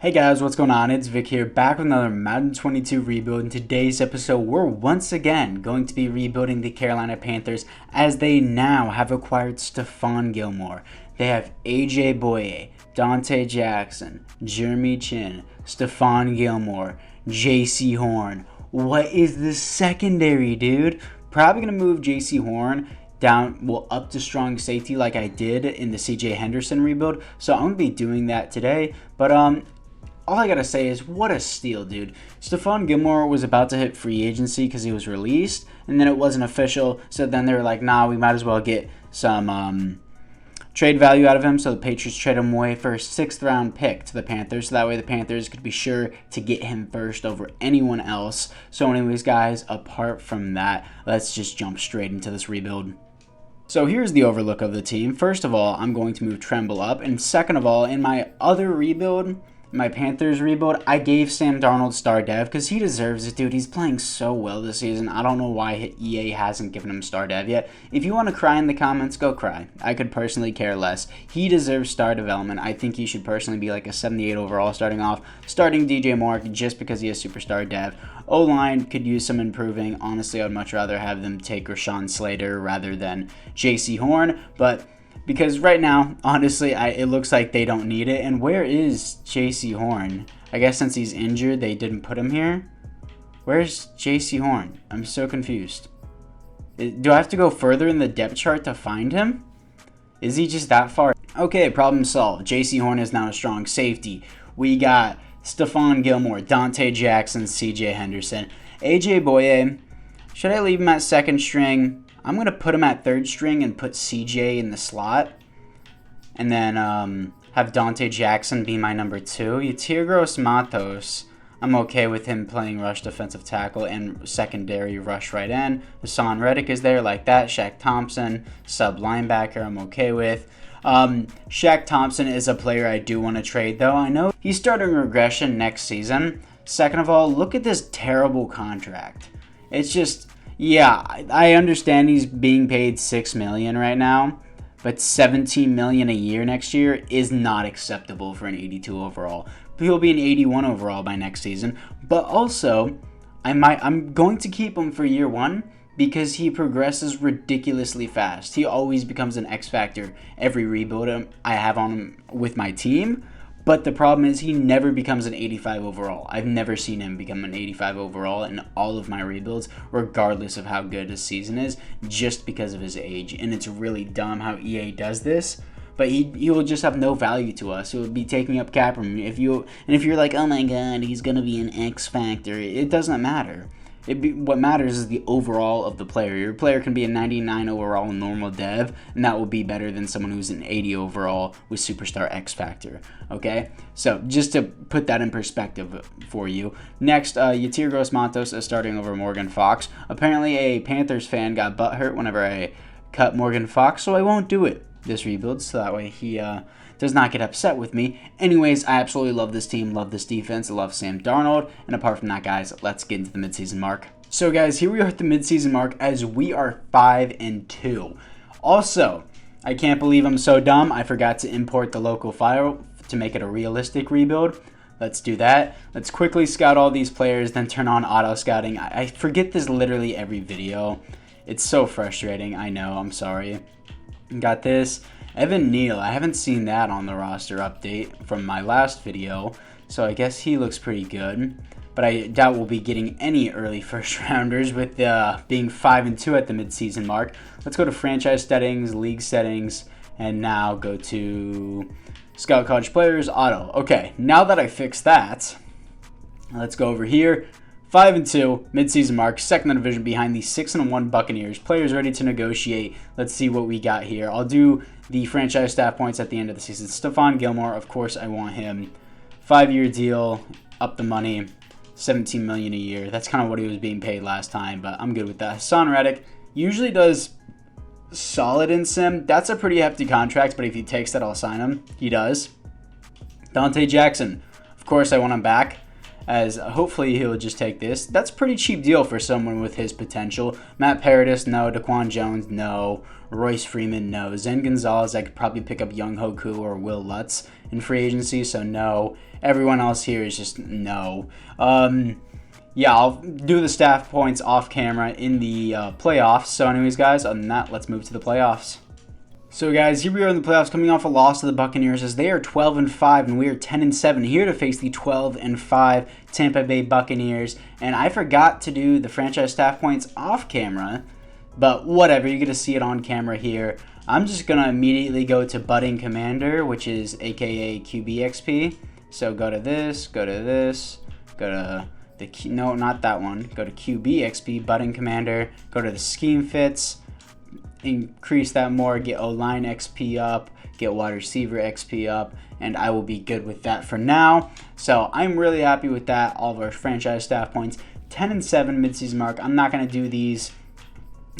Hey guys, what's going on? It's Vic here, back with another Madden 22 rebuild. In today's episode, we're once again going to be rebuilding the Carolina Panthers as they now have acquired Stephon Gilmore. They have AJ Boye, Dante Jackson, Jeremy Chin, Stephon Gilmore, JC Horn. What is the secondary, dude? Probably going to move JC Horn up to strong safety like I did in the CJ Henderson rebuild. So I'm going to be doing that today. But all I gotta say is, what a steal, dude. Stephon Gilmore was about to hit free agency because he was released, and then it wasn't official, so then they were like, nah, we might as well get some trade value out of him, so the Patriots traded him away for a 6th round pick to the Panthers, so that way the Panthers could be sure to get him first over anyone else. So anyways, guys, apart from that, let's just jump straight into this rebuild. So here's the overlook of the team. First of all, I'm going to move Tremble up, and second of all, in my other rebuild, my Panthers rebuild, I gave Sam Darnold star dev because he deserves it, dude. He's playing so well this season. I don't know why EA hasn't given him star dev yet. If you want to cry in the comments, go cry. I could personally care less. He deserves star development. I think he should personally be like a 78 overall starting off. Starting DJ Moore just because he has superstar dev. O-line could use some improving. Honestly, I would much rather have them take Rashawn Slater rather than JC Horn, but because right now, honestly, it looks like they don't need it. And where is JC Horn? I guess since he's injured, they didn't put him here. Where's JC Horn? I'm so confused. Do I have to go further in the depth chart to find him? Is he just that far? Okay, problem solved. JC Horn is now a strong safety. We got Stephon Gilmore, Dante Jackson, CJ Henderson. AJ Boye, should I leave him at second string? I'm going to put him at third string and put CJ in the slot. And then have Dante Jackson be my number 2. Yetirgros Matos, I'm okay with him playing rush defensive tackle and secondary rush right end. Hassan Reddick is there like that. Shaq Thompson, sub linebacker, I'm okay with. Shaq Thompson is a player I do want to trade, though. I know he's starting regression next season. Second of all, look at this terrible contract. It's just... yeah, I understand he's being paid $6 million right now, but $17 million a year next year is not acceptable for an 82 overall. He'll be an 81 overall by next season, but also I'm going to keep him for year 1 because he progresses ridiculously fast. He always becomes an X factor every rebuild I have on him with my team. But the problem is he never becomes an 85 overall. I've never seen him become an 85 overall in all of my rebuilds, regardless of how good his season is, just because of his age. And it's really dumb how EA does this. But he will just have no value to us. It would be taking up cap room. If you're like, oh my god, he's gonna be an X factor. It doesn't matter. What matters is the overall of the player. Your player can be a 99 overall normal dev, and that will be better than someone who's an 80 overall with superstar X factor. Okay, so just to put that in perspective for you. Next, Yetirgros Matos is starting over Morgan Fox. Apparently, a Panthers fan got butthurt whenever I cut Morgan Fox, so I won't do it this rebuild, so that way he does not get upset with me. Anyways, I absolutely love this team, love this defense, I love Sam Darnold, and apart from that, guys, let's get into the midseason mark. So guys, here we are at the midseason mark as we are 5-2. Also, I can't believe I'm so dumb, I forgot to import the local file to make it a realistic rebuild. Let's do that. Let's quickly scout all these players, then turn on auto scouting. I forget this literally every video. It's so frustrating, I know, I'm sorry. Got this. Evan Neal, I haven't seen that on the roster update from my last video, so I guess he looks pretty good. But I doubt we'll be getting any early first rounders with being 5-2 at the midseason mark. Let's go to franchise settings, league settings, and now go to Scout College Players, Auto. Okay, now that I fixed that, let's go over here. 5-2, midseason mark, second in the division behind the 6-1 Buccaneers. Players ready to negotiate. Let's see what we got here. I'll do the franchise staff points at the end of the season. Stephon Gilmore, of course, I want him. 5-year deal, up the money, $17 million a year. That's kind of what he was being paid last time, but I'm good with that. Hassan Reddick usually does solid in sim. That's a pretty hefty contract, but if he takes that, I'll sign him. He does. Dante Jackson, of course, I want him back, as hopefully he'll just take this. That's a pretty cheap deal for someone with his potential. Matt Paradis, no. Daquan Jones, no. Royce Freeman, no. Zen Gonzalez, I could probably pick up Young Hoku or Will Lutz in free agency, so no. Everyone else here is just no. Yeah, I'll do the staff points off camera in the playoffs. So anyways, guys, other than that, let's move to the playoffs. So guys, here we are in the playoffs, coming off a loss to the Buccaneers as they are 12-5 and we are 10-7, here to face the 12-5 Tampa Bay Buccaneers. And I forgot to do the franchise staff points off camera, but whatever, you're gonna see it on camera here. I'm just gonna immediately go to Budding Commander, which is aka QBXP. So go to this, go to this, go to no, not that one. Go to QBXP, Budding Commander. Go to the Scheme Fits. Increase that more. Get O-line XP up. Get wide receiver XP up. And I will be good with that for now. So I'm really happy with that. All of our franchise staff points. 10-7 midseason mark. I'm not going to do these.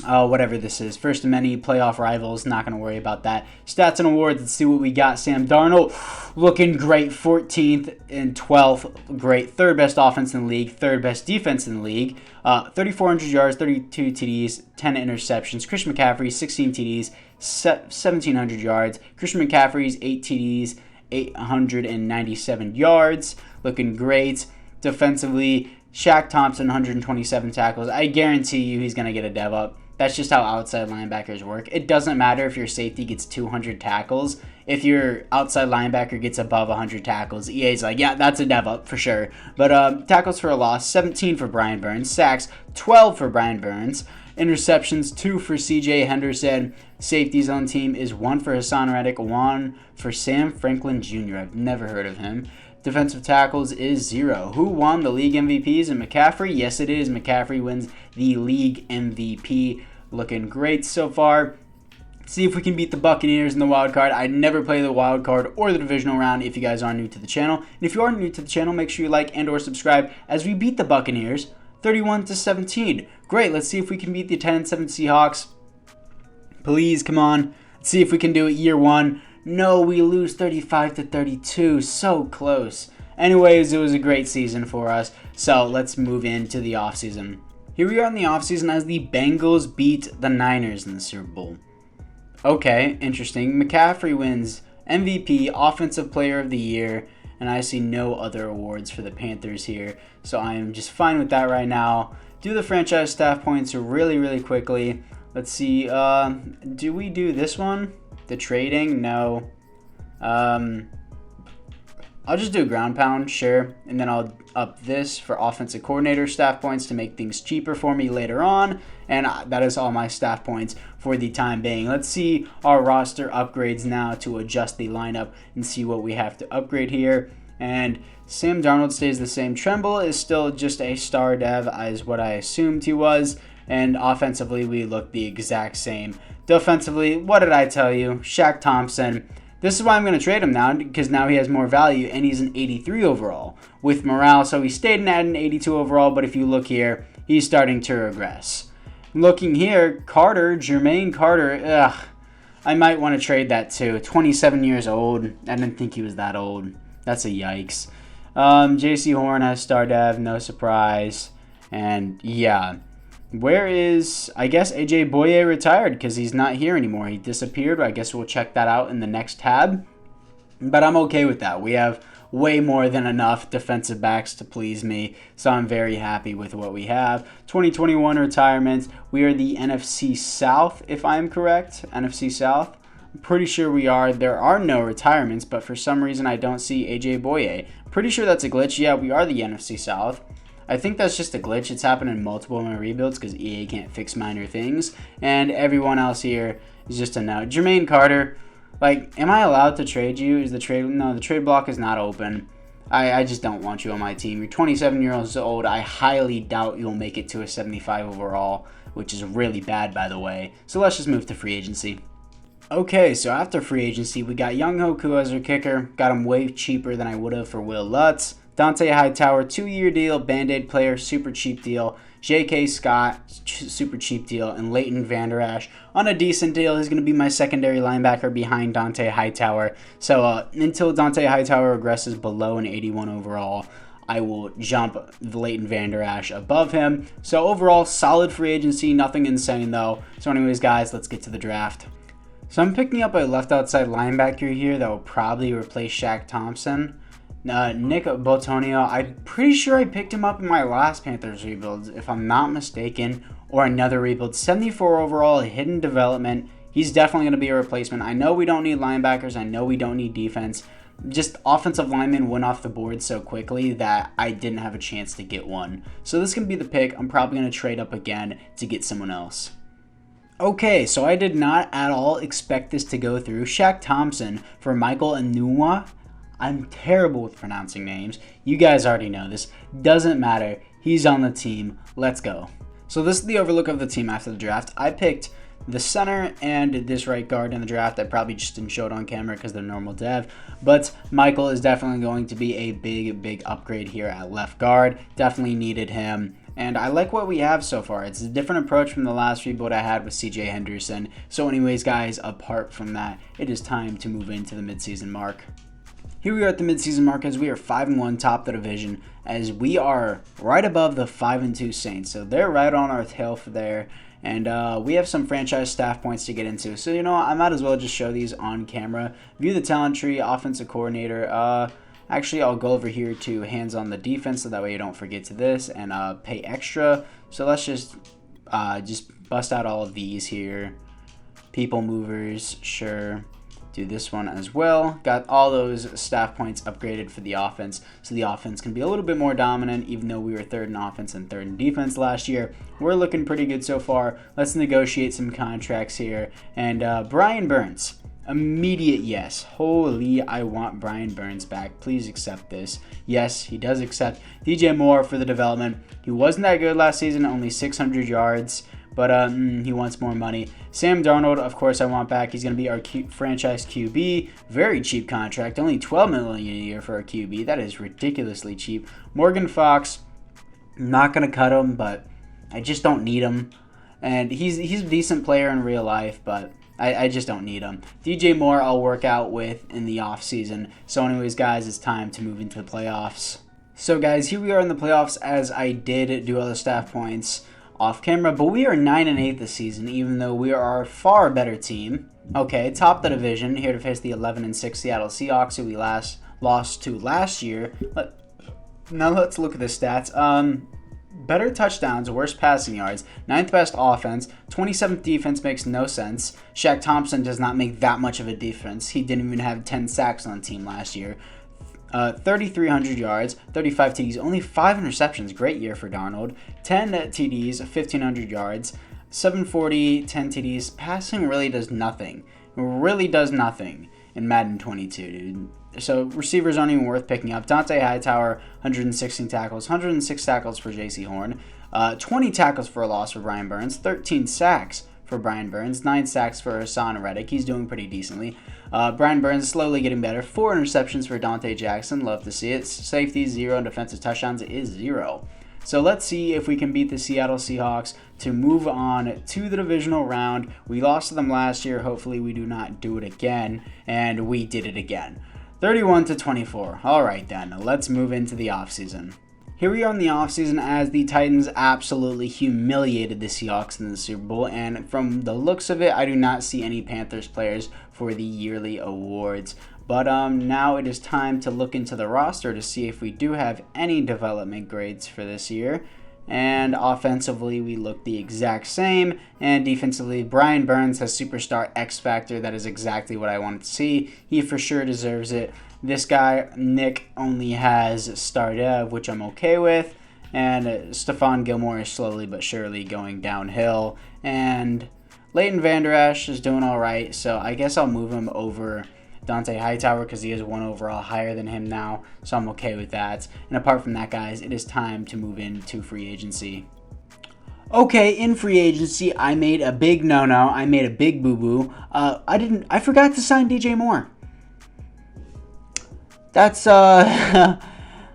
Whatever this is. First of many playoff rivals. Not going to worry about that. Stats and awards. Let's see what we got. Sam Darnold looking great. 14th and 12th. Great. Third best offense in the league. Third best defense in the league. 3,400 yards. 32 TDs. 10 interceptions. Christian McCaffrey 16 TDs. 1,700 yards. Christian McCaffrey's 8 TDs. 897 yards. Looking great. Defensively, Shaq Thompson 127 tackles. I guarantee you he's going to get a dev up. That's just how outside linebackers work. It doesn't matter if your safety gets 200 tackles. If your outside linebacker gets above 100 tackles, EA's like, yeah, that's a dev up for sure. But tackles for a loss, 17 for Brian Burns. Sacks, 12 for Brian Burns. Interceptions, 2 for CJ Henderson. Safeties on team is 1 for Hassan Reddick, 1 for Sam Franklin Jr. I've never heard of him. Defensive tackles is 0. Who won the league MVPs? And McCaffrey? Yes, it is. McCaffrey wins the league MVP. Looking great so far. See if we can beat the Buccaneers in the wild card. I never play the wild card or the divisional round if you guys are new to the channel. And if you are new to the channel, make sure you like and or subscribe as we beat the Buccaneers 31-17. Great. Let's see if we can beat the 10-7 Seahawks. Please, come on. Let's see if we can do it year 1. No, we lose 35-32. So close. Anyways, it was a great season for us. So let's move into the offseason. Here we are in the offseason as the Bengals beat the Niners in the Super Bowl. Okay, interesting. McCaffrey wins MVP, Offensive Player of the Year, and I see no other awards for the Panthers here. So I am just fine with that right now. Do the franchise staff points really, really quickly. Let's see. Do we do this one? The trading? No. I'll just do ground pound, sure. And then I'll up this for offensive coordinator staff points to make things cheaper for me later on. And that is all my staff points for the time being. Let's see our roster upgrades now to adjust the lineup and see what we have to upgrade here. And Sam Darnold stays the same. Tremble is still just a star dev as what I assumed he was. And offensively, we look the exact same. Defensively, what did I tell you? Shaq Thompson. This is why I'm going to trade him now, because now he has more value, and he's an 83 overall with morale. So he stayed at an 82 overall, but if you look here, he's starting to regress. Looking here, Carter, Jermaine Carter, I might want to trade that too. 27 years old. I didn't think he was that old. That's a yikes. JC Horn has star dev, no surprise. And yeah. Where is, I guess, AJ Boye retired because he's not here anymore. He disappeared. I guess we'll check that out in the next tab. But I'm okay with that. We have way more than enough defensive backs to please me. So I'm very happy with what we have. 2021 retirements. We are the NFC South, if I'm correct. NFC South. I'm pretty sure we are. There are no retirements, but for some reason I don't see AJ Boye. Pretty sure that's a glitch. Yeah, we are the NFC South. I think that's just a glitch. It's happened in multiple of my rebuilds because EA can't fix minor things. And everyone else here is just a no. Jermaine Carter, like, am I allowed to trade you? Is the trade? No, the trade block is not open. I just don't want you on my team. You're 27 years old. I highly doubt you'll make it to a 75 overall, which is really bad, by the way. So let's just move to free agency. Okay, so after free agency, we got Young Hoku as our kicker. Got him way cheaper than I would have for Will Lutz. Dante Hightower, 2-year deal. Band-Aid player, super cheap deal. J.K. Scott, super cheap deal. And Leighton Vander Esch on a decent deal. He's going to be my secondary linebacker behind Dante Hightower. So until Dante Hightower regresses below an 81 overall, I will jump Leighton Vander Esch above him. So overall, solid free agency. Nothing insane, though. So anyways, guys, let's get to the draft. So I'm picking up a left outside linebacker here that will probably replace Shaq Thompson. Nick Botonio, I'm pretty sure I picked him up in my last Panthers rebuild, if I'm not mistaken, or another rebuild. 74 overall, hidden development. He's definitely going to be a replacement. I know we don't need linebackers. I know we don't need defense. Just offensive linemen went off the board so quickly that I didn't have a chance to get one. So this is going to be the pick. I'm probably going to trade up again to get someone else. Okay, so I did not at all expect this to go through. Shaq Thompson for Michael Enunwa. I'm terrible with pronouncing names. You guys already know this. Doesn't matter. He's on the team. Let's go. So this is the overlook of the team after the draft. I picked the center and this right guard in the draft. I probably just didn't show it on camera because they're normal dev. But Michael is definitely going to be a big upgrade here at left guard. Definitely needed him. And I like what we have so far. It's a different approach from the last rebuild I had with CJ Henderson. So anyways, guys, apart from that, it is time to move into the midseason mark. Here we are at the midseason mark as we are 5-1 top of the division, as we are right above the 5-2 Saints. So they're right on our tail for there. And we have some franchise staff points to get into. So, you know, I might as well just show these on camera. View the talent tree, offensive coordinator. Actually, I'll go over here to hands on the defense so that way you don't forget to this, and pay extra. So let's just bust out all of these here. People movers, sure. Do this one as well. Got all those staff points upgraded for the offense, so the offense can be a little bit more dominant, even though we were third in offense and third in defense last year. We're looking pretty good so far. Let's negotiate some contracts here. And Brian Burns. Immediate yes. Holy, I want Brian Burns back. Please accept this. Yes, he does accept. DJ Moore for the development. He wasn't that good last season, only 600 yards, but he wants more money. Sam Darnold, of course, I want back. He's going to be our franchise QB. Very cheap contract, only $12 million a year for a QB. That is ridiculously cheap. Morgan Fox, not going to cut him, but I just don't need him. And he's a decent player in real life, but I just don't need him. DJ Moore I'll work out with in the offseason. So anyways, guys, it's time to move into the playoffs. So guys, here we are in the playoffs, as I did do other staff points off camera, but we are 9-8 this season, even though we are a far better team. Okay, top of the division, here to face the 11-6 Seattle Seahawks, who we lost to last year. Now let's look at the stats. Better touchdowns, worse passing yards, 9th best offense, 27th defense makes no sense. Shaq Thompson does not make that much of a difference. He didn't even have 10 sacks on the team last year. 3,300 yards, 35 TDs, only 5 interceptions. Great year for Darnold. 10 TDs, 1,500 yards, 740, 10 TDs. Passing really does nothing. Really does nothing in Madden 22, dude. So receivers aren't even worth picking up. Dante Hightower, 116 tackles, 106 tackles for J.C. Horn, 20 tackles for a loss for Brian Burns, 13 sacks for Brian Burns, 9 sacks for Hassan Reddick. He's doing pretty decently. Brian Burns slowly getting better. 4 interceptions for Dante Jackson. Love to see it. Safety 0 and defensive touchdowns is 0. So let's see if we can beat the Seattle Seahawks to move on to the divisional round. We lost to them last year. Hopefully we do not do it again. And we did it again. 31-24. All right, then. Let's move into the offseason. Here we are in the offseason as the Titans absolutely humiliated the Seahawks in the Super Bowl. And from the looks of it, I do not see any Panthers players for the yearly awards. But now it is time to look into the roster to see if we do have any development grades for this year. And offensively, we look the exact same. And defensively, Brian Burns has superstar X Factor. That is exactly what I wanted to see. He for sure deserves it. This guy, Nick, only has star dev, which I'm okay with. And Stephon Gilmore is slowly but surely going downhill. And Leighton Vander Esch is doing all right. So I guess I'll move him over Dante Hightower because he is 1 overall higher than him now, so I'm okay with that. And apart from that, guys, it is time to move into free agency. Okay, in free agency, I made a big no-no. I made a big boo-boo. I forgot to sign DJ Moore. That's I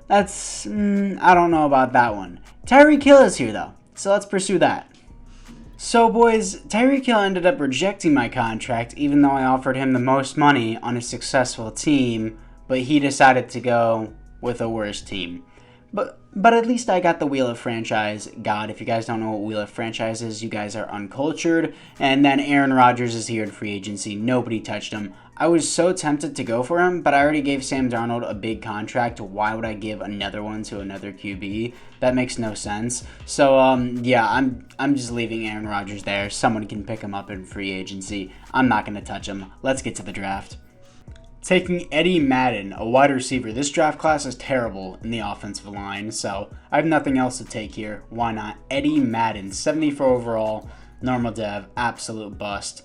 don't know about that one. Tyreek Hill is here though, so let's pursue that. So boys, Tyreek Hill ended up rejecting my contract even though I offered him the most money on a successful team, but he decided to go with a worse team. But at least I got the Wheel of Franchise. God, if you guys don't know what Wheel of Franchise is, you guys are uncultured. And then Aaron Rodgers is here in free agency. Nobody touched him. I was so tempted to go for him, but I already gave Sam Darnold a big contract. Why would I give another one to another QB? That makes no sense. So yeah, I'm just leaving Aaron Rodgers there. Someone can pick him up in free agency. I'm not going to touch him. Let's get to the draft. Taking Eddie Madden, a wide receiver. This draft class is terrible in the offensive line, so I have nothing else to take here. Why not? Eddie Madden, 74 overall, normal dev, absolute bust.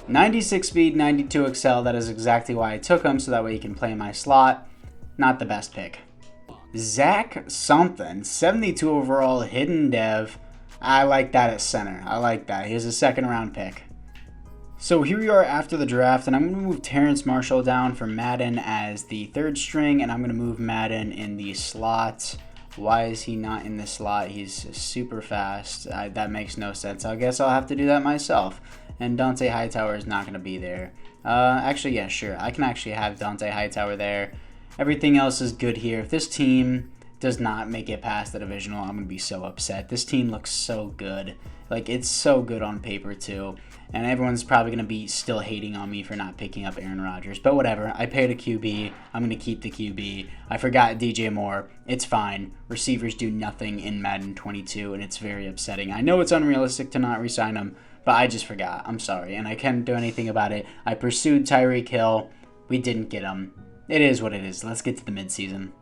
96 speed, 92 excel. That is exactly why I took him, so that way he can play in my slot. Not the best pick. Zach something, 72 overall, hidden dev. I like that at center. I like that. Here's a second round pick. So here we are after the draft, and I'm going to move Terrence Marshall down for Madden as the third string, and I'm going to move Madden in the slot. Why is he not in the slot? He's super fast. That makes no sense. I guess I'll have to do that myself. And Dante Hightower is not going to be there. Actually, yeah, sure. I can actually have Dante Hightower there. Everything else is good here. If this team does not make it past the divisional, I'm going to be so upset. This team looks so good. Like, it's so good on paper, too. And everyone's probably going to be still hating on me for not picking up Aaron Rodgers. But whatever. I paid a QB. I'm going to keep the QB. I forgot DJ Moore. It's fine. Receivers do nothing in Madden 22, and it's very upsetting. I know it's unrealistic to not re-sign him, but I just forgot. I'm sorry, and I can't do anything about it. I pursued Tyreek Hill. We didn't get him. It is what it is. Let's get to the midseason.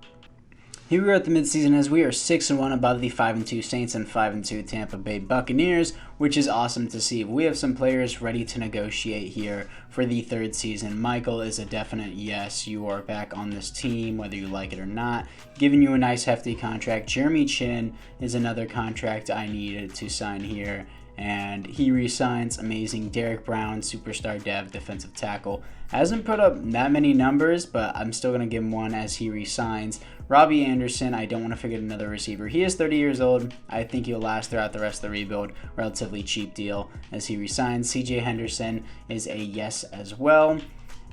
Here we are at the midseason as we are 6-1 above the 5-2 Saints and 5-2 Tampa Bay Buccaneers, which is awesome to see. We have some players ready to negotiate here for the third season. Michael is a definite yes. You are back on this team, whether you like it or not. Giving you a nice hefty contract. Jeremy Chin is another contract I needed to sign here, and he resigns. Amazing. Derek Brown, superstar dev, defensive tackle. Hasn't put up that many numbers, but I'm still going to give him one as he resigns. Robbie Anderson, I don't want to forget another receiver. He is 30 years old. I think he'll last throughout the rest of the rebuild. Relatively cheap deal as he resigns. CJ Henderson is a yes as well.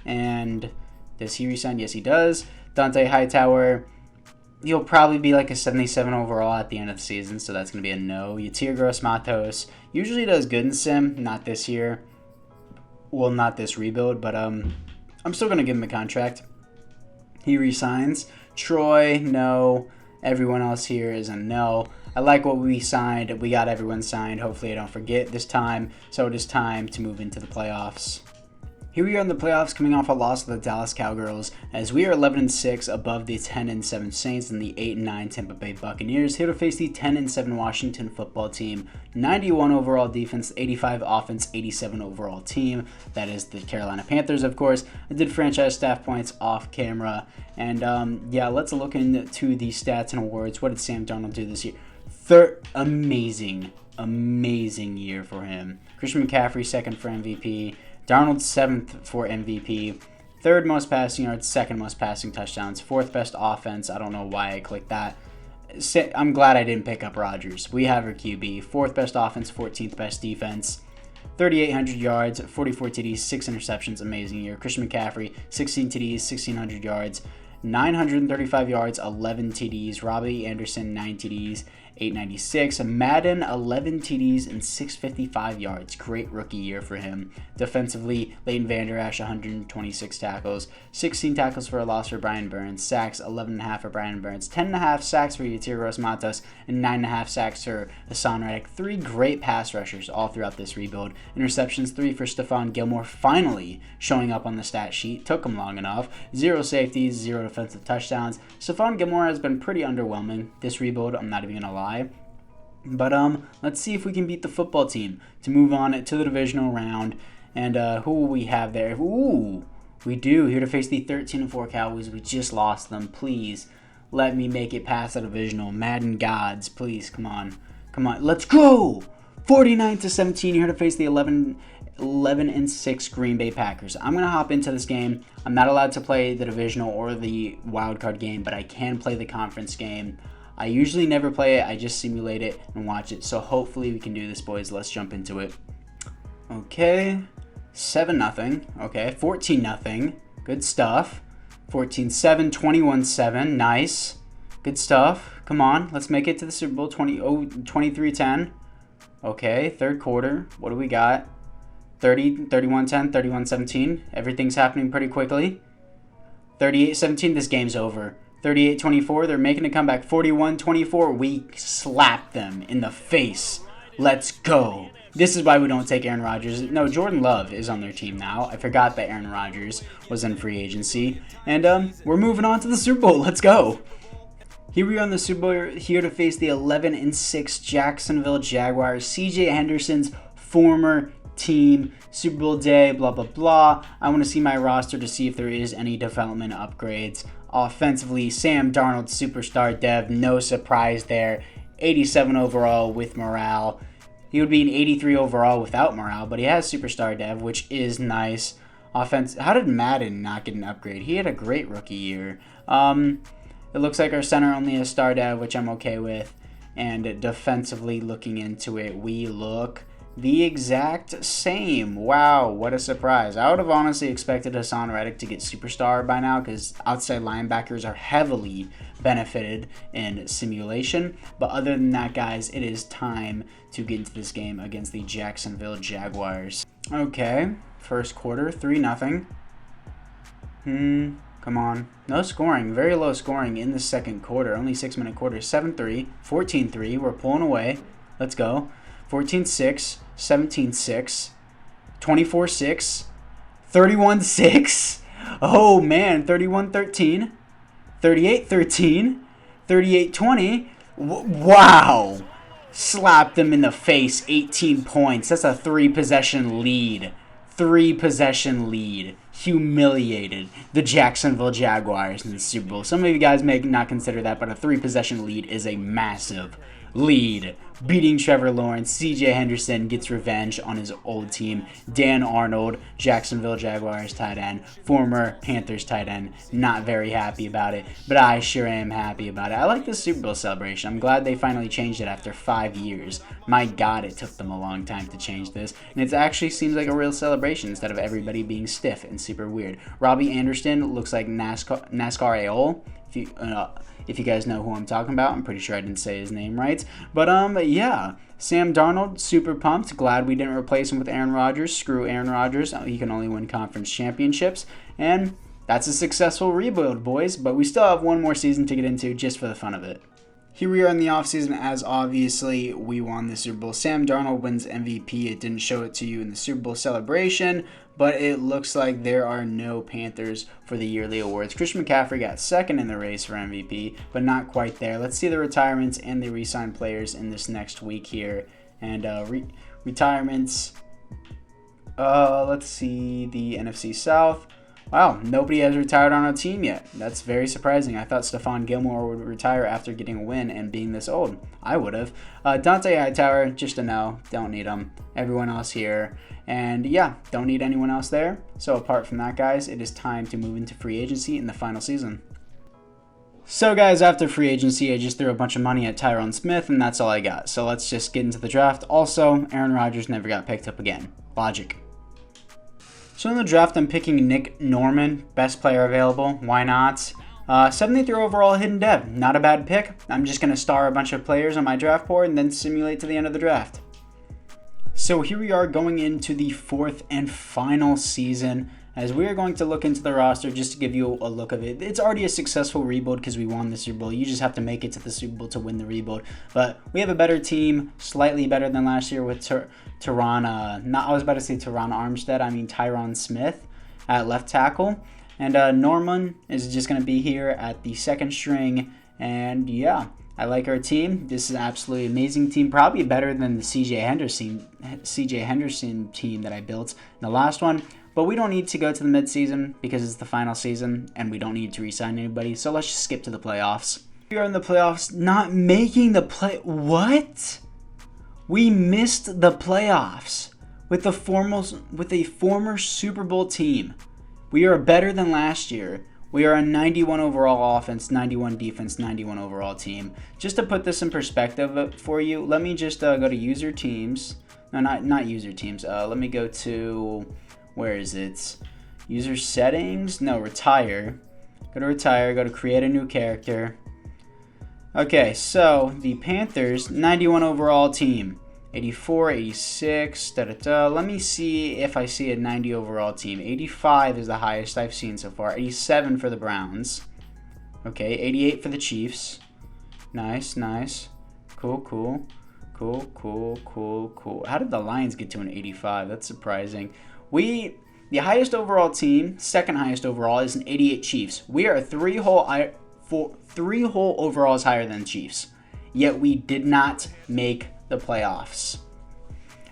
And does he resign? Yes, he does. Dante Hightower, he'll probably be like a 77 overall at the end of the season, so that's going to be a no. Yatir Gross-Matos usually does good in Sim, not this year. Well, not this rebuild, but I'm still going to give him a contract. He resigns. Troy, no. Everyone else here is a no. I like what we signed. We got everyone signed. Hopefully I don't forget this time. So it is time to move into the playoffs. Here we are in the playoffs coming off a loss to the Dallas Cowgirls as we are 11-6 above the 10-7 Saints and the 8-9 Tampa Bay Buccaneers. Here to face the 10-7 Washington football team. 91 overall defense, 85 offense, 87 overall team. That is the Carolina Panthers, of course. I did franchise staff points off camera. And yeah, let's look into the stats and awards. What did Sam Darnold do this year? Amazing year for him. Christian McCaffrey, second for MVP. Darnold, seventh for MVP. Third most passing yards, second most passing touchdowns. Fourth best offense. I don't know why I clicked that. I'm glad I didn't pick up Rodgers. We have our QB. Fourth best offense, 14th best defense. 3,800 yards, 44 TDs, 6 interceptions. Amazing year. Christian McCaffrey, 16 TDs, 1,600 yards. 935 yards, 11 TDs. Robbie Anderson, 9 TDs, 896. Madden, 11 TDs and 655 yards. Great rookie year for him. Defensively, Leighton Vander Esch, 126 tackles. 16 tackles for a loss for Brian Burns. Sacks, 11.5 for Brian Burns. 10.5 sacks for Yatir Gross-Matos. And 9.5 sacks for Hassan Reddick. 3 great pass rushers all throughout this rebuild. Interceptions, 3 for Stephon Gilmore. Finally showing up on the stat sheet. Took him long enough. 0 safeties, 0 defensive touchdowns. Stephon Gilmore has been pretty underwhelming this rebuild. I'm not even going to lie. But let's see if we can beat the football team to move on to the divisional round. And who will we have there? Ooh, we do. Here to face the 13-4 Cowboys. We just lost them. Please let me make it past the divisional. Madden gods, please, come on. Come on, let's go! 49-17 here to face the 11-6 Green Bay Packers. I'm going to hop into this game. I'm not allowed to play the divisional or the wildcard game, but I can play the conference game. I usually never play it. I just simulate it and watch it. So hopefully we can do this, boys. Let's jump into it. Okay. 7-0. Okay. 14-0. Good stuff. 14-7. 21-7. Nice. Good stuff. Come on, let's make it to the Super Bowl. 23-10. Okay, third quarter. What do we got? 30, 31-10, 31-17. Everything's happening pretty quickly. 38-17, this game's over. 38-24, they're making a comeback. 41-24, we slapped them in the face. Let's go. This is why we don't take Aaron Rodgers. No, Jordan Love is on their team now. I forgot that Aaron Rodgers was in free agency. And we're moving on to the Super Bowl. Let's go. Here we are in the Super Bowl, here to face the 11-6 Jacksonville Jaguars. CJ Henderson's former team, Super Bowl day, blah, blah, blah. I want to see my roster to see if there is any development upgrades. Offensively, Sam Darnold, superstar dev, no surprise there. 87 overall with morale. He would be an 83 overall without morale, but he has superstar dev, which is nice. Offense. How did Madden not get an upgrade? He had a great rookie year. It looks like our center only has star dev, which I'm okay with. And defensively, looking into it, we look the exact same. Wow, what a surprise. I would have honestly expected Hassan Reddick to get superstar by now because outside linebackers are heavily benefited in simulation. But other than that, guys, it is time to get into this game against the Jacksonville Jaguars. Okay, first quarter, 3-0. Come on. No scoring. Very low scoring in the second quarter. Only 6-minute quarter. 7-3. 14-3. We're pulling away. Let's go. 14-6. 17-6. 24-6. 31-6. Oh, man. 31-13. 38-13. 38-20. Wow. Slapped them in the face. 18 points. That's a 3-possession lead. 3-possession lead. Humiliated the Jacksonville Jaguars in the Super Bowl. Some of you guys may not consider that, but a 3-possession lead is a massive lead. Beating Trevor Lawrence, CJ Henderson gets revenge on his old team. Dan Arnold, Jacksonville Jaguars tight end, former Panthers tight end, not very happy about it, but I sure am happy about it. I like the Super Bowl celebration. I'm glad they finally changed it after 5 years. My God, it took them a long time to change this, and it actually seems like a real celebration instead of everybody being stiff and super weird. Robbie Anderson looks like NASCAR Aol. If you guys know who I'm talking about, I'm pretty sure I didn't say his name right. But yeah, Sam Darnold, super pumped. Glad we didn't replace him with Aaron Rodgers. Screw Aaron Rodgers. He can only win conference championships. And that's a successful rebuild, boys. But we still have one more season to get into just for the fun of it. Here we are in the offseason, as obviously we won the Super Bowl. Sam Darnold wins MVP. It didn't show it to you in the Super Bowl celebration, but it looks like there are no Panthers for the yearly awards. Christian McCaffrey got second in the race for MVP, but not quite there. Let's see the retirements and the re-signed players in this next week here. And retirements, let's see the NFC South. Wow, nobody has retired on our team yet. That's very surprising. I thought Stephon Gilmore would retire after getting a win and being this old. I would have. Dante Hightower, just a no. Don't need him. Everyone else here. And yeah, don't need anyone else there. So apart from that, guys, it is time to move into free agency in the final season. So guys, after free agency, I just threw a bunch of money at Tyron Smith, and that's all I got. So let's just get into the draft. Also, Aaron Rodgers never got picked up again. Logic. So in the draft, I'm picking Nick Norman, best player available. Why not? 73 overall hidden dev. Not a bad pick. I'm just going to star a bunch of players on my draft board and then simulate to the end of the draft. So here we are going into the fourth and final season, as we are going to look into the roster just to give you a look of it. It's already a successful rebuild because we won the Super Bowl. You just have to make it to the Super Bowl to win the rebuild. But we have a better team, slightly better than last year with Tyron Smith at left tackle. And Norman is just going to be here at the second string. And yeah, I like our team. This is an absolutely amazing team. Probably better than the CJ Henderson team that I built in the last one. But we don't need to go to the midseason because it's the final season and we don't need to re-sign anybody. So let's just skip to the playoffs. We are in the playoffs, not making the play. What? We missed the playoffs with a former Super Bowl team. We are better than last year. We are a 91 overall offense, 91 defense, 91 overall team. Just to put this in perspective for you, let me just go to user teams. No, not user teams. Let me go to... Where is it? User settings? No, retire. Go to retire. Go to create a new character. Okay, so the Panthers, 91 overall team. 84, 86, da-da-da. Let me see if I see a 90 overall team. 85 is the highest I've seen so far. 87 for the Browns. Okay, 88 for the Chiefs. Nice, nice. Cool, cool. Cool, cool, cool, cool. How did the Lions get to an 85? That's surprising. The highest overall team, second highest overall, is an 88 Chiefs. We are three whole overalls higher than Chiefs. Yet we did not make the playoffs.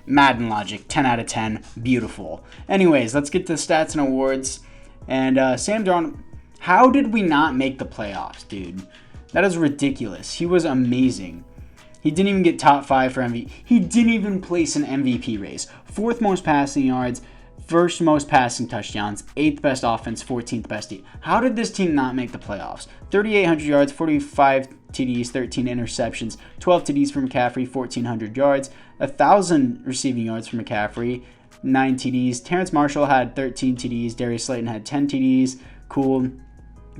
Madden logic, 10 out of 10, beautiful. Anyways, let's get to stats and awards. And Sam Darnold, how did we not make the playoffs, dude? That is ridiculous. He was amazing. He didn't even get top 5 for MVP. He didn't even place an MVP race. 4th most passing yards, 1st most passing touchdowns, 8th best offense, 14th best team. How did this team not make the playoffs? 3,800 yards, 45 TDs, 13 interceptions, 12 TDs for McCaffrey, 1,400 yards, 1,000 receiving yards for McCaffrey, 9 TDs. Terrence Marshall had 13 TDs. Darius Slayton had 10 TDs. Cool.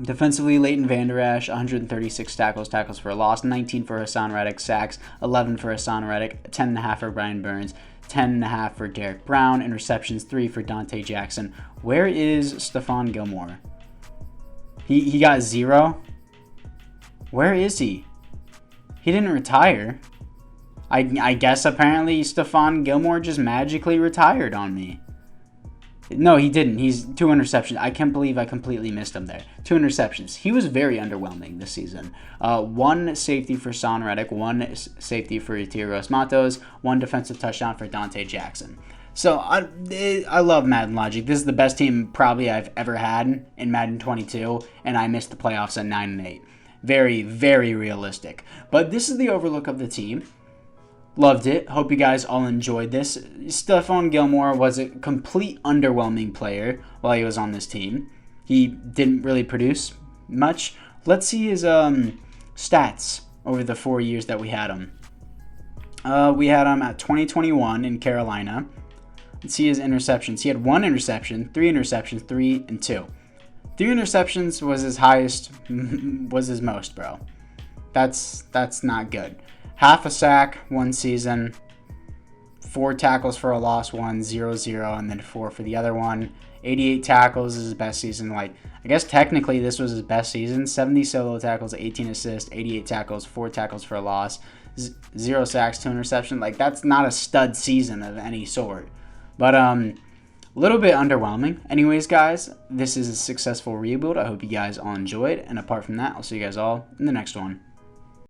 Defensively, Leighton Vander Esch, 136 tackles for a loss, 19 for Hassan Reddick, sacks, 11 for Hassan Reddick, 10.5 for Brian Burns, 10.5 for Derek Brown, interceptions, 3 for Dante Jackson. Where is Stephon Gilmore? He got 0? Where is he? He didn't retire. I guess apparently Stephon Gilmore just magically retired on me. No, he didn't. He's 2 interceptions. I can't believe I completely missed him there. 2 interceptions. He was very underwhelming this season. 1 safety for Son Reddick, 1 safety for Etiros Matos, 1 defensive touchdown for Dante Jackson. So I love Madden logic. This is the best team probably I've ever had in Madden 22, and I missed the playoffs at 9-8. Very, very realistic. But this is the overlook of the team. Loved it. Hope you guys all enjoyed this. Stephon Gilmore was a complete underwhelming player while he was on this team. He didn't really produce much. Let's see his stats over the 4 years that we had him. We had him at 2021 in Carolina. Let's see his interceptions. He had 1 interception, 3 interceptions, 3 and 2. 3 interceptions was his highest, was his most, bro. That's not good. Half a sack, 1 season. 4 tackles for a loss, 1, 0-0, and then 4 for the other one. 88 tackles is his best season. Like, I guess technically this was his best season. 70 solo tackles, 18 assists, 88 tackles, 4 tackles for a loss, 0 sacks, 2 interceptions. Like, that's not a stud season of any sort. But a little bit underwhelming. Anyways, guys, this is a successful rebuild. I hope you guys all enjoyed. And apart from that, I'll see you guys all in the next one.